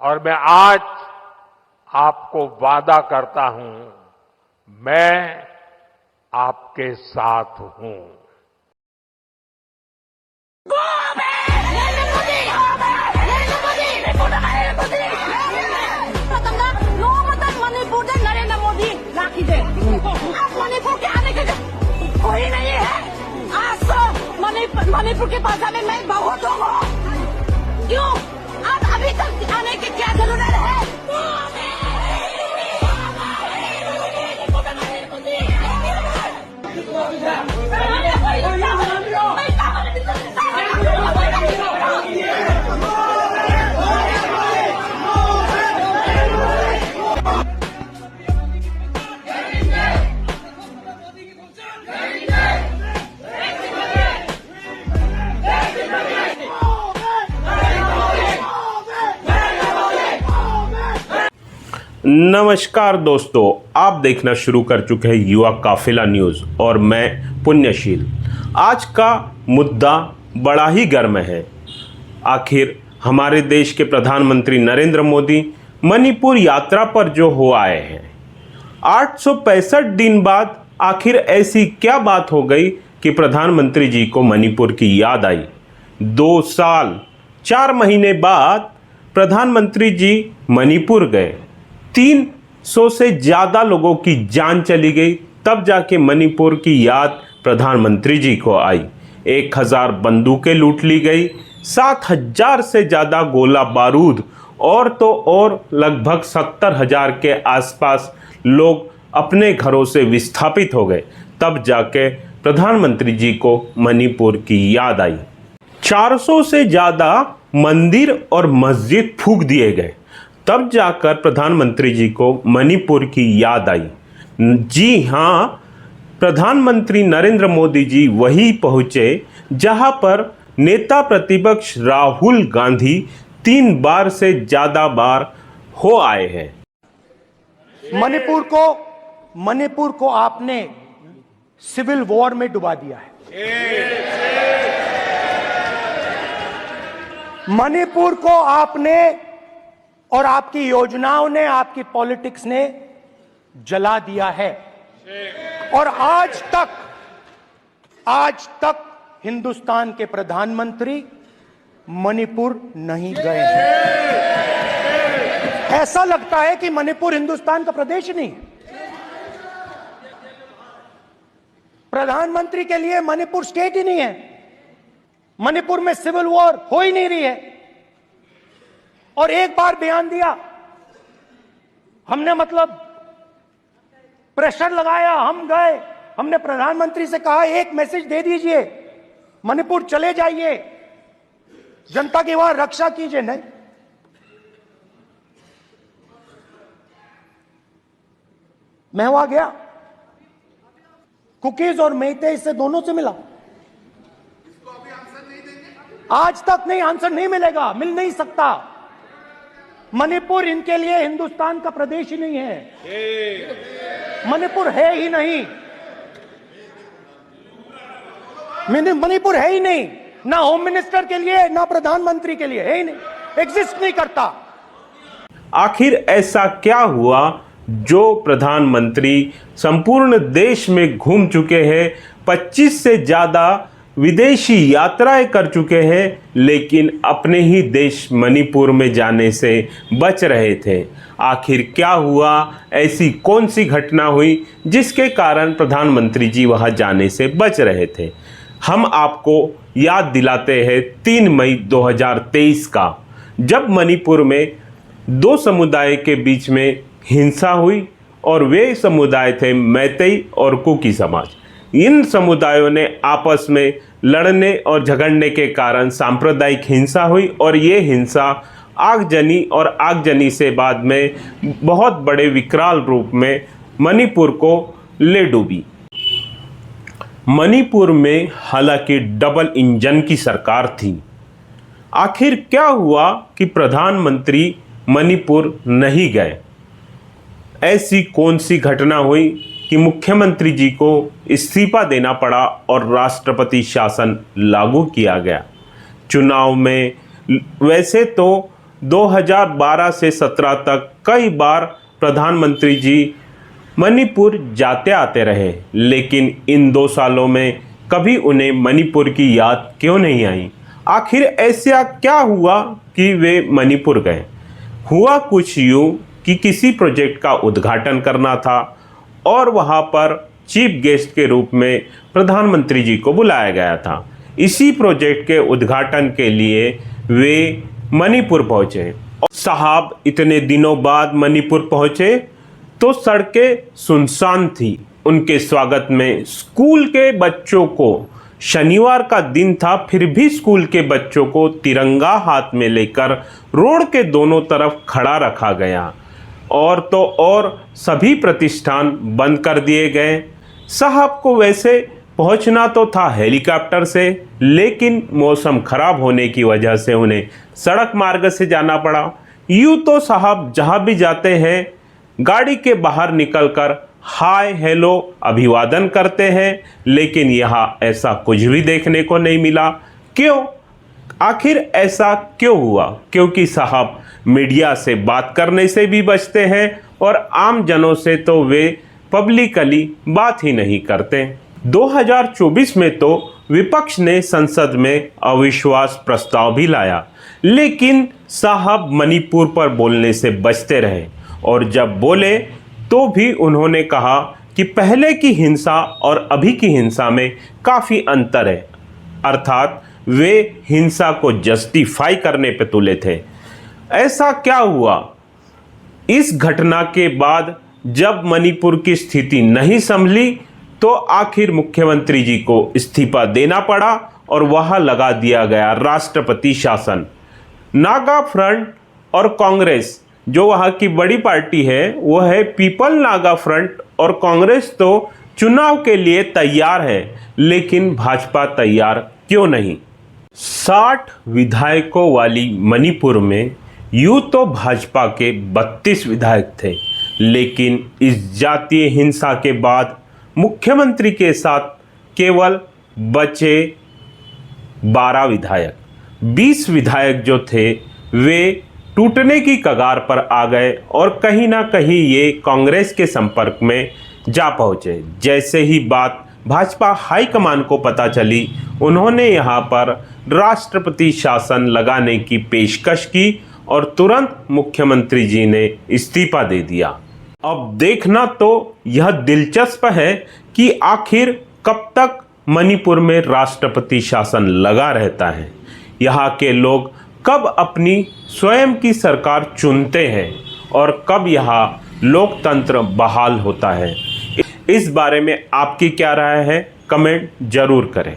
और मैं आज आपको वादा करता हूं, मैं आपके साथ हूं। मणिपुर के आने के कोई नहीं है। आज तो मणिपुर के भाषा में मैं बहुत हूँ। क्यों आज अभी तक आने की क्या जरूरत है? नमस्कार दोस्तों, आप देखना शुरू कर चुके हैं युवा काफिला न्यूज़ और मैं पुण्यशील। आज का मुद्दा बड़ा ही गर्म है। आखिर हमारे देश के प्रधानमंत्री नरेंद्र मोदी मणिपुर यात्रा पर जो हो आए हैं, 865 दिन बाद आखिर ऐसी क्या बात हो गई कि प्रधानमंत्री जी को मणिपुर की याद आई। 2 साल 4 महीने बाद प्रधानमंत्री जी मणिपुर गए। 300 से ज़्यादा लोगों की जान चली गई, तब जाके मणिपुर की याद प्रधानमंत्री जी को आई। 1000 बंदूकें लूट ली गई, 7000 से ज़्यादा गोला बारूद और तो और लगभग 70,000 के आसपास लोग अपने घरों से विस्थापित हो गए। तब जाके प्रधानमंत्री जी को मणिपुर की याद आई। 400 से ज़्यादा मंदिर और मस्जिद फूंक दिए गए, तब जाकर प्रधानमंत्री जी को मणिपुर की याद आई। जी हाँ, प्रधानमंत्री नरेंद्र मोदी जी वहीं पहुँचे जहां पर नेता प्रतिपक्ष राहुल गांधी 3 बार से ज़्यादा बार हो आए हैं। मणिपुर को आपने सिविल वॉर में डुबा दिया है। मणिपुर को आपने और आपकी योजनाओं ने, आपकी पॉलिटिक्स ने जला दिया है। और आज तक हिंदुस्तान के प्रधानमंत्री मणिपुर नहीं गए हैं। ऐसा लगता है कि मणिपुर हिंदुस्तान का प्रदेश नहीं है। प्रधानमंत्री के लिए मणिपुर स्टेट ही नहीं है। मणिपुर में सिविल वॉर हो ही नहीं रही है। और एक बार बयान दिया, हमने मतलब प्रेशर लगाया, हम गए, हमने प्रधानमंत्री से कहा एक मैसेज दे दीजिए, मणिपुर चले जाइए, जनता की वहां रक्षा कीजिए। नहीं, मैं वहां गया, कुकीज और मेइते से दोनों से मिला। आज तक नहीं, आंसर नहीं मिलेगा, मिल नहीं सकता। मणिपुर इनके लिए हिंदुस्तान का प्रदेश ही नहीं है। मणिपुर है ही नहीं। मणिपुर है ही नहीं, ना होम मिनिस्टर के लिए ना प्रधानमंत्री के लिए, है ही नहीं, एग्जिस्ट नहीं करता। आखिर ऐसा क्या हुआ जो प्रधानमंत्री संपूर्ण देश में घूम चुके हैं, 25 से ज़्यादा विदेशी यात्राएं कर चुके हैं, लेकिन अपने ही देश मणिपुर में जाने से बच रहे थे। आखिर क्या हुआ, ऐसी कौन सी घटना हुई जिसके कारण प्रधानमंत्री जी वहां जाने से बच रहे थे। हम आपको याद दिलाते हैं 3 मई 2023 का, जब मणिपुर में 2 समुदाय के बीच में हिंसा हुई और वे समुदाय थे मैतेई और कुकी समाज। इन समुदायों ने आपस में लड़ने और झगड़ने के कारण सांप्रदायिक हिंसा हुई और ये हिंसा आगजनी से बाद में बहुत बड़े विकराल रूप में मणिपुर को ले डूबी। मणिपुर में हालांकि डबल इंजन की सरकार थी। आखिर क्या हुआ कि प्रधानमंत्री मणिपुर नहीं गए? ऐसी कौन सी घटना हुई कि मुख्यमंत्री जी को इस्तीफा देना पड़ा और राष्ट्रपति शासन लागू किया गया? चुनाव में वैसे तो 2012 से 17 तक कई बार प्रधानमंत्री जी मणिपुर जाते आते रहे, लेकिन इन 2 सालों में कभी उन्हें मणिपुर की याद क्यों नहीं आई? आखिर ऐसा क्या हुआ कि वे मणिपुर गए? हुआ कुछ यूँ कि किसी प्रोजेक्ट का उद्घाटन करना था और वहाँ पर चीफ गेस्ट के रूप में प्रधानमंत्री जी को बुलाया गया था। इसी प्रोजेक्ट के उद्घाटन के लिए वे मणिपुर पहुँचे। साहब इतने दिनों बाद मणिपुर पहुँचे तो सड़कें सुनसान थी। उनके स्वागत में स्कूल के बच्चों को, शनिवार का दिन था फिर भी स्कूल के बच्चों को तिरंगा हाथ में लेकर रोड के दोनों तरफ खड़ा रखा गया और तो और सभी प्रतिष्ठान बंद कर दिए गए। साहब को वैसे पहुंचना तो था हेलीकॉप्टर से, लेकिन मौसम खराब होने की वजह से उन्हें सड़क मार्ग से जाना पड़ा। यूँ तो साहब जहां भी जाते हैं गाड़ी के बाहर निकलकर हाय हेलो अभिवादन करते हैं, लेकिन यहाँ ऐसा कुछ भी देखने को नहीं मिला। क्यों? आखिर ऐसा क्यों हुआ? क्योंकि साहब मीडिया से बात करने से भी बचते हैं और आम जनों से तो वे पब्लिकली बात ही नहीं करते। 2024 में तो विपक्ष ने संसद में अविश्वास प्रस्ताव भी लाया, लेकिन साहब मणिपुर पर बोलने से बचते रहे और जब बोले तो भी उन्होंने कहा कि पहले की हिंसा और अभी की हिंसा में काफ़ी अंतर है, अर्थात वे हिंसा को जस्टिफाई करने पे तुले थे। ऐसा क्या हुआ? इस घटना के बाद जब मणिपुर की स्थिति नहीं संभली तो आखिर मुख्यमंत्री जी को इस्तीफा देना पड़ा और वहां लगा दिया गया राष्ट्रपति शासन। नागा फ्रंट और कांग्रेस जो वहाँ की बड़ी पार्टी है वो है पीपल नागा फ्रंट, और कांग्रेस तो चुनाव के लिए तैयार है, लेकिन भाजपा तैयार क्यों नहीं? 60 विधायकों वाली मणिपुर में यूँ तो भाजपा के 32 विधायक थे, लेकिन इस जातीय हिंसा के बाद मुख्यमंत्री के साथ केवल बचे 12 विधायक। 20 विधायक जो थे वे टूटने की कगार पर आ गए और कहीं ना कहीं ये कांग्रेस के संपर्क में जा पहुंचे। जैसे ही बात भाजपा हाईकमान को पता चली, उन्होंने यहाँ पर राष्ट्रपति शासन लगाने की पेशकश की और तुरंत मुख्यमंत्री जी ने इस्तीफा दे दिया। अब देखना तो यह दिलचस्प है कि आखिर कब तक मणिपुर में राष्ट्रपति शासन लगा रहता है। यहाँ के लोग कब अपनी स्वयं की सरकार चुनते हैं और कब यहाँ लोकतंत्र बहाल होता है। इस बारे में आपकी क्या राय है? कमेंट जरूर करें।